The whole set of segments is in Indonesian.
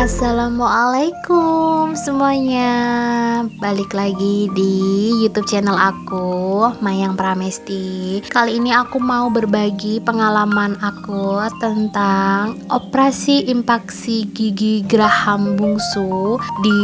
Assalamualaikum semuanya. Balik lagi di YouTube channel aku, Mayang Pramesti. Kali ini aku mau berbagi pengalaman aku tentang operasi impaksi gigi geraham bungsu di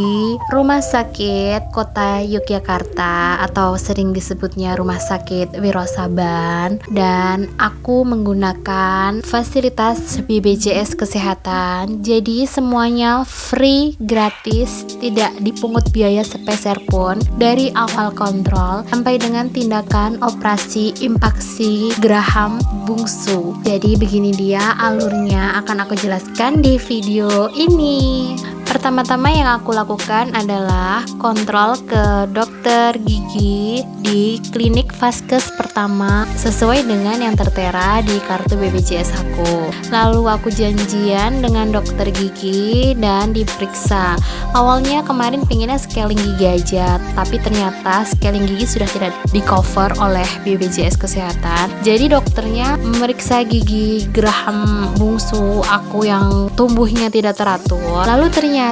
Rumah Sakit Kota Yogyakarta atau sering disebutnya Rumah Sakit Wiro Saban, dan aku menggunakan fasilitas BPJS Kesehatan. Jadi semuanya free, gratis, tidak dipungut biaya sepeser pun dari awal kontrol sampai dengan tindakan operasi impaksi geraham bungsu. Jadi begini dia alurnya, akan aku jelaskan di video ini. Pertama-tama yang aku lakukan adalah kontrol ke dokter gigi di klinik Vaskes pertama sesuai dengan yang tertera di kartu BPJS aku. Lalu aku janjian dengan dokter gigi dan diperiksa. Awalnya kemarin pinginnya scaling gigi aja, tapi ternyata scaling gigi sudah tidak di cover oleh BPJS Kesehatan. Jadi dokternya memeriksa gigi geraham bungsu aku yang tumbuhnya tidak teratur. Lalu ternyata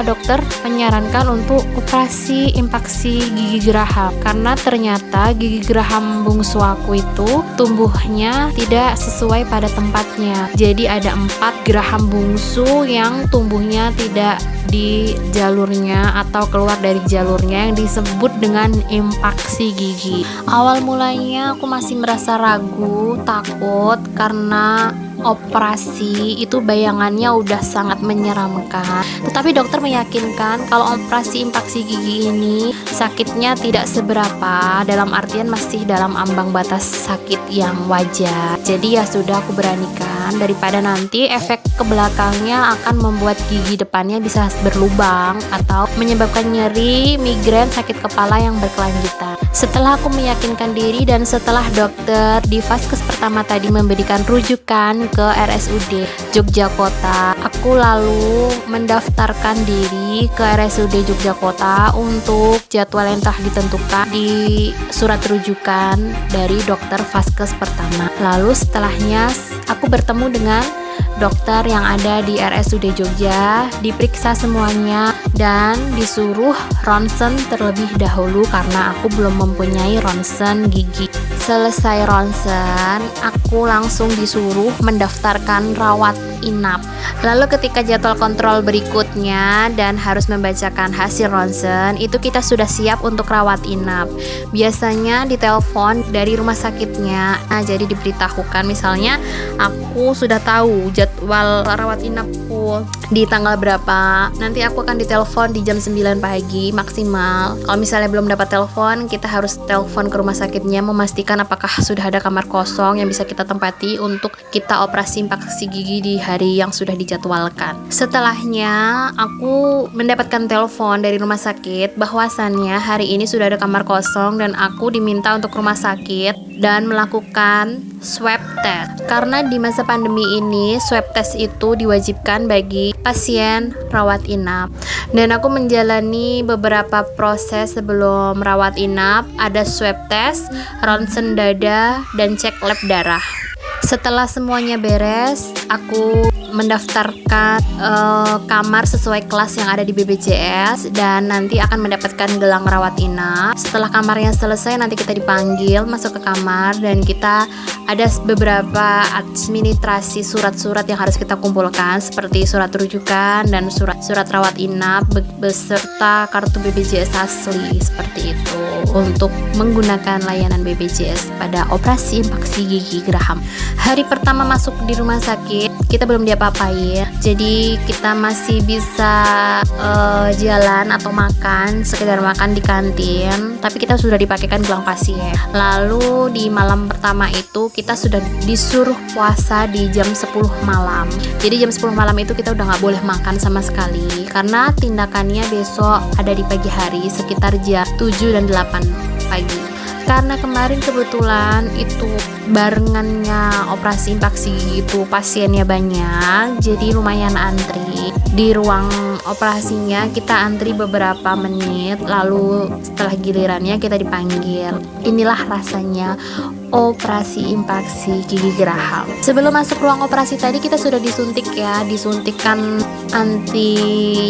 dokter menyarankan untuk operasi impaksi gigi geraham karena ternyata gigi geraham bungsu aku itu tumbuhnya tidak sesuai pada tempatnya. Jadi ada 4 geraham bungsu yang tumbuhnya tidak di jalurnya atau keluar dari jalurnya yang disebut dengan impaksi gigi. Awal mulanya aku masih merasa ragu, takut karena operasi itu bayangannya udah sangat menyeramkan. Tetapi dokter meyakinkan kalau operasi impaksi gigi ini sakitnya tidak seberapa, dalam artian masih dalam ambang batas sakit yang wajar. Jadi ya sudah, aku beranikan daripada nanti efek ke belakangnya akan membuat gigi depannya bisa berlubang atau menyebabkan nyeri, migrain, sakit kepala yang berkelanjutan. Setelah aku meyakinkan diri dan setelah dokter di Vaskes pertama tadi memberikan rujukan ke RSUD Yogyakarta, aku lalu mendaftarkan diri ke RSUD Yogyakarta untuk jadwal yang telah ditentukan di surat rujukan dari dokter Vaskes pertama. Lalu setelahnya aku bertemu dengan dokter yang ada di RSUD Jogja, diperiksa semuanya dan disuruh ronsen terlebih dahulu karena aku belum mempunyai ronsen gigi. Selesai ronsen, aku langsung disuruh mendaftarkan rawat inap. Lalu ketika jadwal kontrol berikutnya dan harus membacakan hasil ronsen, itu kita sudah siap untuk rawat inap. Biasanya ditelepon dari rumah sakitnya. Nah, jadi diberitahukan misalnya aku sudah tahu jadwal rawat inapku di tanggal berapa. Nanti aku akan ditelepon di jam 9 pagi maksimal. Kalau misalnya belum dapat telepon, kita harus telepon ke rumah sakitnya memastikan apakah sudah ada kamar kosong yang bisa kita tempati untuk kita operasi impaksi gigi di hari yang sudah dijadwalkan. Setelahnya aku mendapatkan telepon dari rumah sakit bahwasannya hari ini sudah ada kamar kosong dan aku diminta untuk rumah sakit dan melakukan swab test. Karena di masa pandemi ini swab test itu diwajibkan bagi pasien rawat inap. Dan aku menjalani beberapa proses sebelum rawat inap, ada swab test, ronsen dada, dan cek lab darah. Setelah semuanya beres, aku mendaftarkan kamar sesuai kelas yang ada di BPJS dan nanti akan mendapatkan gelang rawat inap. Setelah kamarnya selesai, nanti kita dipanggil masuk ke kamar dan kita ada beberapa administrasi surat-surat yang harus kita kumpulkan seperti surat rujukan dan surat rawat inap beserta kartu BPJS asli seperti itu untuk menggunakan layanan BPJS pada operasi impaksi gigi geraham. Hari pertama masuk di rumah sakit kita belum diapa-apain, jadi kita masih bisa jalan atau makan, sekedar makan di kantin, tapi kita sudah dipakaikan gelang pasien. Lalu di malam pertama itu kita sudah disuruh puasa di jam 10 malam. Jadi jam 10 malam itu kita udah gak boleh makan sama sekali karena tindakannya besok ada di pagi hari sekitar jam 7 dan 8 pagi. Karena kemarin kebetulan itu barengannya operasi impaksi gigi itu pasiennya banyak, jadi lumayan antri. Di ruang operasinya kita antri beberapa menit, lalu setelah gilirannya kita dipanggil. Inilah rasanya operasi impaksi gigi geraham. Sebelum masuk ruang operasi tadi kita sudah disuntik ya, disuntikan anti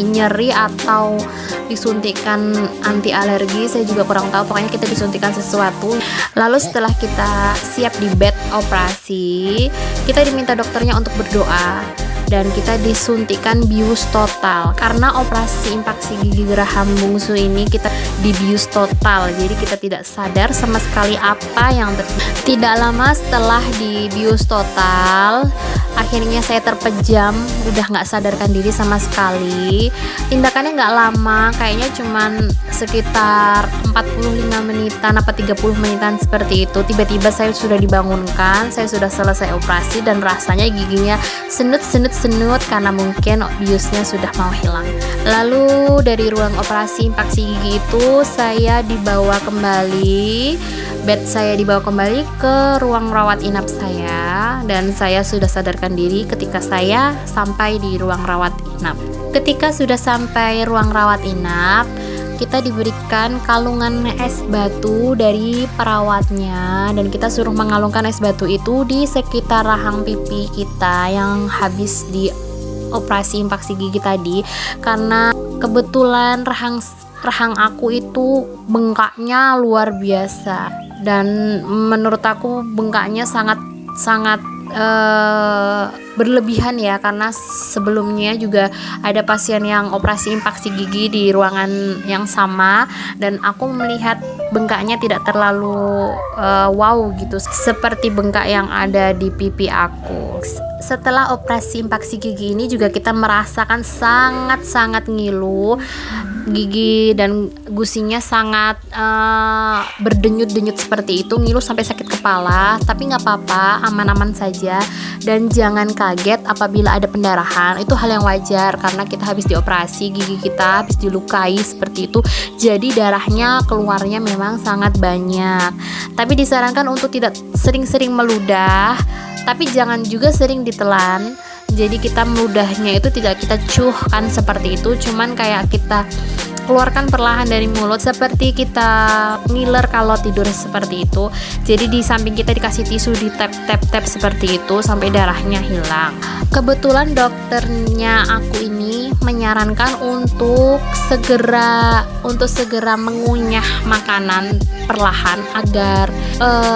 nyeri atau disuntikan anti alergi, saya juga kurang tahu, pokoknya kita disuntikan sesuatu. Lalu setelah kita siap di bed operasi, kita diminta dokternya untuk berdoa dan kita disuntikan bius total. Karena operasi impaksi gigi geraham bungsu ini kita dibius total, jadi kita tidak sadar sama sekali apa yang terjadi. Tidak lama setelah dibius total, akhirnya saya terpejam, udah nggak sadarkan diri sama sekali. Tindakannya nggak lama, kayaknya cuman sekitar 45 menitan apa 30 menitan seperti itu. Tiba-tiba saya sudah dibangunkan, saya sudah selesai operasi dan rasanya giginya senut karena mungkin biusnya sudah mau hilang. Lalu dari ruang operasi impaksi gigi itu saya dibawa kembali, bed saya dibawa kembali ke ruang rawat inap saya, dan saya sudah sadarkan diri ketika saya sampai di ruang rawat inap. Ketika sudah sampai ruang rawat inap, kita diberikan kalungan es batu dari perawatnya, dan kita suruh mengalungkan es batu itu di sekitar rahang pipi kita yang habis di operasi impaksi gigi tadi. Karena kebetulan rahang aku itu bengkaknya luar biasa, dan menurut aku bengkaknya sangat berlebihan ya, karena sebelumnya juga ada pasien yang operasi impaksi gigi di ruangan yang sama, dan aku melihat bengkaknya tidak terlalu wow gitu seperti bengkak yang ada di pipi aku. Setelah operasi impaksi gigi ini juga kita merasakan sangat ngilu, gigi dan gusinya sangat berdenyut-denyut seperti itu, ngilu sampai sakit kepala. Tapi nggak apa-apa, aman-aman saja, dan jangan kaget apabila ada pendarahan. Itu hal yang wajar karena kita habis dioperasi, gigi kita habis dilukai seperti itu, jadi darahnya keluarnya memang sangat banyak. Tapi disarankan untuk tidak sering-sering meludah, tapi jangan juga sering ditelan. Jadi kita meludahnya itu tidak kita cuhkan seperti itu, cuman kayak kita keluarkan perlahan dari mulut seperti kita ngiler kalau tidur seperti itu. Jadi di samping kita dikasih tisu, di tap seperti itu sampai darahnya hilang. Kebetulan dokternya aku ini menyarankan untuk segera mengunyah makanan perlahan agar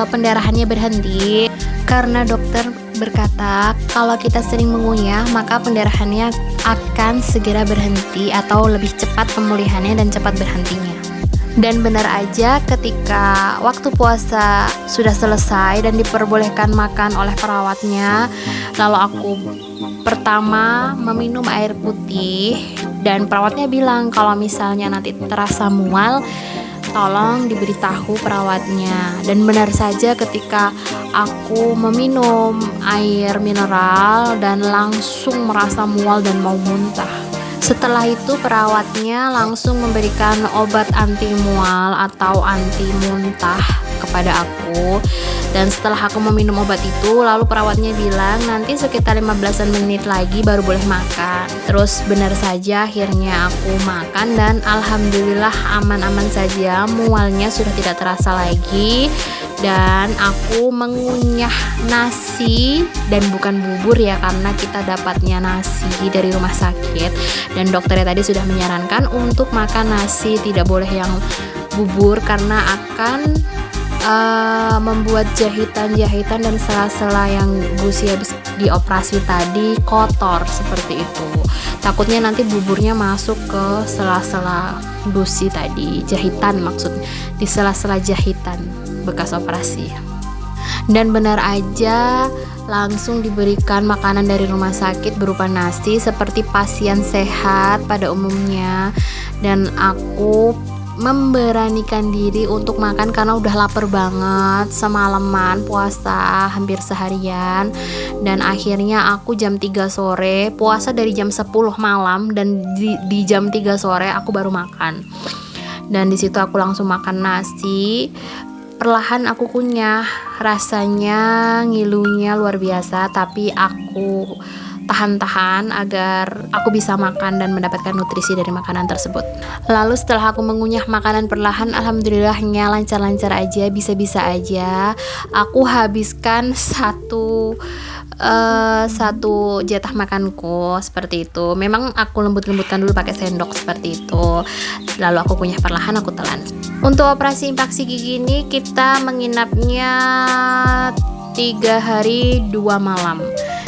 pendarahannya berhenti. Karena dokter berkata kalau kita sering mengunyah maka pendarahannya akan segera berhenti atau lebih cepat pemulihannya dan cepat berhentinya. Dan benar aja, ketika waktu puasa sudah selesai dan diperbolehkan makan oleh perawatnya, lalu aku pertama meminum air putih, dan perawatnya bilang kalau misalnya nanti terasa mual tolong diberitahu perawatnya. Dan benar saja, ketika aku meminum air mineral dan langsung merasa mual dan mau muntah. Setelah itu perawatnya langsung memberikan obat anti mual atau anti muntah kepada aku. Dan setelah aku meminum obat itu, lalu perawatnya bilang nanti sekitar 15 menit lagi baru boleh makan. Terus benar saja akhirnya aku makan dan alhamdulillah aman-aman saja, mualnya sudah tidak terasa lagi. Dan aku mengunyah nasi, dan bukan bubur ya, karena kita dapatnya nasi dari rumah sakit, dan dokternya tadi sudah menyarankan untuk makan nasi, tidak boleh yang bubur karena akan membuat jahitan dan sela-sela yang gusi habis dioperasi tadi kotor seperti itu. Takutnya nanti buburnya masuk ke sela-sela gusi tadi, jahitan maksudnya, di sela-sela jahitan bekas operasi. Dan benar aja langsung diberikan makanan dari rumah sakit berupa nasi seperti pasien sehat pada umumnya. Dan aku memberanikan diri untuk makan karena udah lapar banget, semalaman puasa hampir seharian. Dan akhirnya aku jam 3 sore, puasa dari jam 10 malam, dan di jam 3 sore aku baru makan. Dan di situ aku langsung makan nasi. Perlahan aku kunyah, rasanya ngilunya luar biasa, tapi aku tahan-tahan agar aku bisa makan dan mendapatkan nutrisi dari makanan tersebut. Lalu setelah aku mengunyah makanan perlahan, alhamdulillahnya lancar-lancar aja, bisa-bisa aja. Aku habiskan satu jatah makanku seperti itu. Memang aku lembut-lembutkan dulu pakai sendok seperti itu. Lalu aku kunyah perlahan, aku telan. Untuk operasi infeksi gigi ini kita menginapnya 3 hari 2 malam.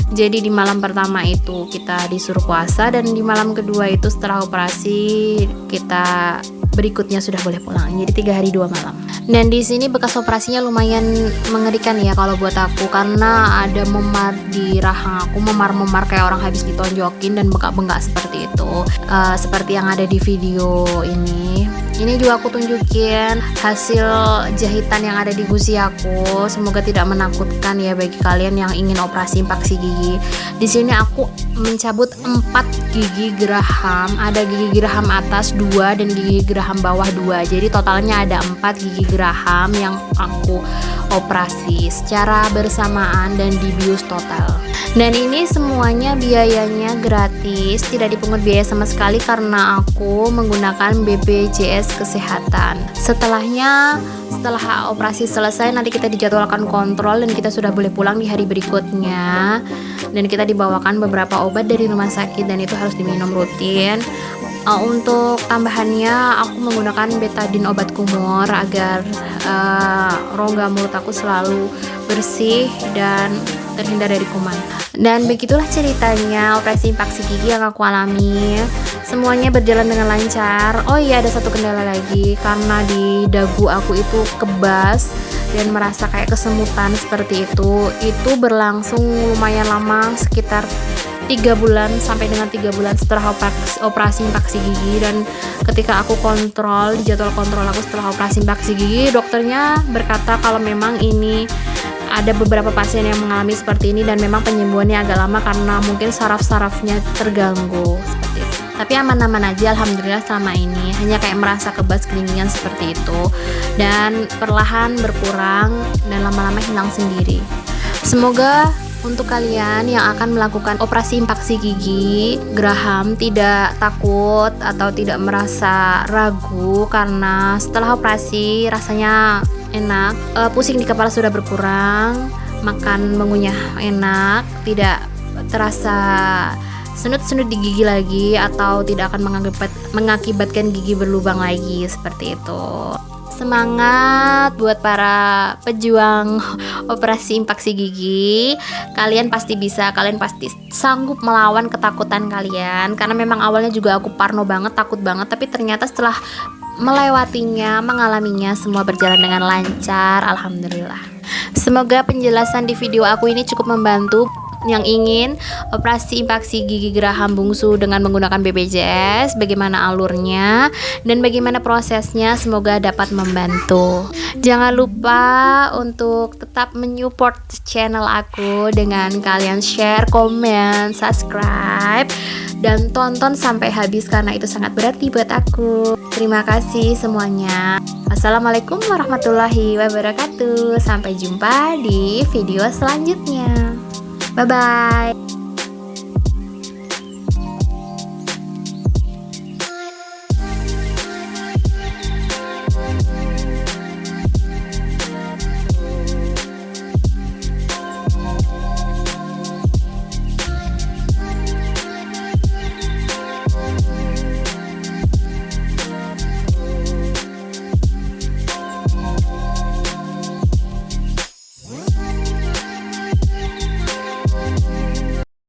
Jadi di malam pertama itu kita disuruh puasa, dan di malam kedua itu setelah operasi kita berikutnya sudah boleh pulang. Jadi 3 hari 2 malam. Dan di sini bekas operasinya lumayan mengerikan ya kalau buat aku, karena ada memar di rahang aku, memar-memar kayak orang habis ditonjokin dan bengkak-bengkak seperti itu. Seperti yang ada di video ini. Ini juga aku tunjukin hasil jahitan yang ada di gusi aku. Semoga tidak menakutkan ya bagi kalian yang ingin operasi infeksi gigi. Di sini aku mencabut 4 gigi geraham. Ada gigi geraham atas 2 dan gigi geraham bawah 2. Jadi totalnya ada 4 gigi geraham yang aku operasi secara bersamaan dan dibius total. Dan ini semuanya biayanya gratis, tidak dipungut biaya sama sekali karena aku menggunakan BPJS Kesehatan. Setelah operasi selesai, nanti kita dijadwalkan kontrol dan kita sudah boleh pulang di hari berikutnya. Dan kita dibawakan beberapa obat dari rumah sakit dan itu harus diminum rutin. Untuk tambahannya aku menggunakan betadine obat kumur agar rongga mulut aku selalu bersih dan terhindar dari kuman. Dan begitulah ceritanya operasi infeksi gigi yang aku alami. Semuanya berjalan dengan lancar. Oh iya, ada satu kendala lagi, karena di dagu aku itu kebas dan merasa kayak kesemutan seperti itu. Itu berlangsung lumayan lama, sekitar 3 bulan sampai dengan 3 bulan setelah operasi infeksi gigi. Dan ketika aku kontrol, jadwal kontrol aku setelah operasi infeksi gigi, dokternya berkata kalau memang ini ada beberapa pasien yang mengalami seperti ini dan memang penyembuhannya agak lama karena mungkin saraf-sarafnya terganggu seperti itu. Tapi aman-aman aja alhamdulillah selama ini, hanya kayak merasa kebas keringingan seperti itu dan perlahan berkurang dan lama-lama hilang sendiri. Semoga untuk kalian yang akan melakukan operasi infeksi gigi geraham tidak takut atau tidak merasa ragu, karena setelah operasi rasanya enak, pusing di kepala sudah berkurang, makan mengunyah enak, tidak terasa senut-senut di gigi lagi atau tidak akan mengakibatkan gigi berlubang lagi seperti itu. Semangat buat para pejuang operasi infeksi gigi. Kalian pasti bisa, kalian pasti sanggup melawan ketakutan kalian. Karena memang awalnya juga aku parno banget, takut banget, tapi ternyata setelah melewatinya, mengalaminya, semua berjalan dengan lancar, alhamdulillah. Semoga penjelasan di video aku ini cukup membantu yang ingin operasi infeksi gigi geraham bungsu dengan menggunakan BPJS, bagaimana alurnya dan bagaimana prosesnya. Semoga dapat membantu. Jangan lupa untuk tetap menyupport channel aku dengan kalian share, komen, subscribe, dan tonton sampai habis karena itu sangat berarti buat aku. Terima kasih semuanya. Assalamualaikum warahmatullahi wabarakatuh. Sampai jumpa di video selanjutnya. Bye-bye.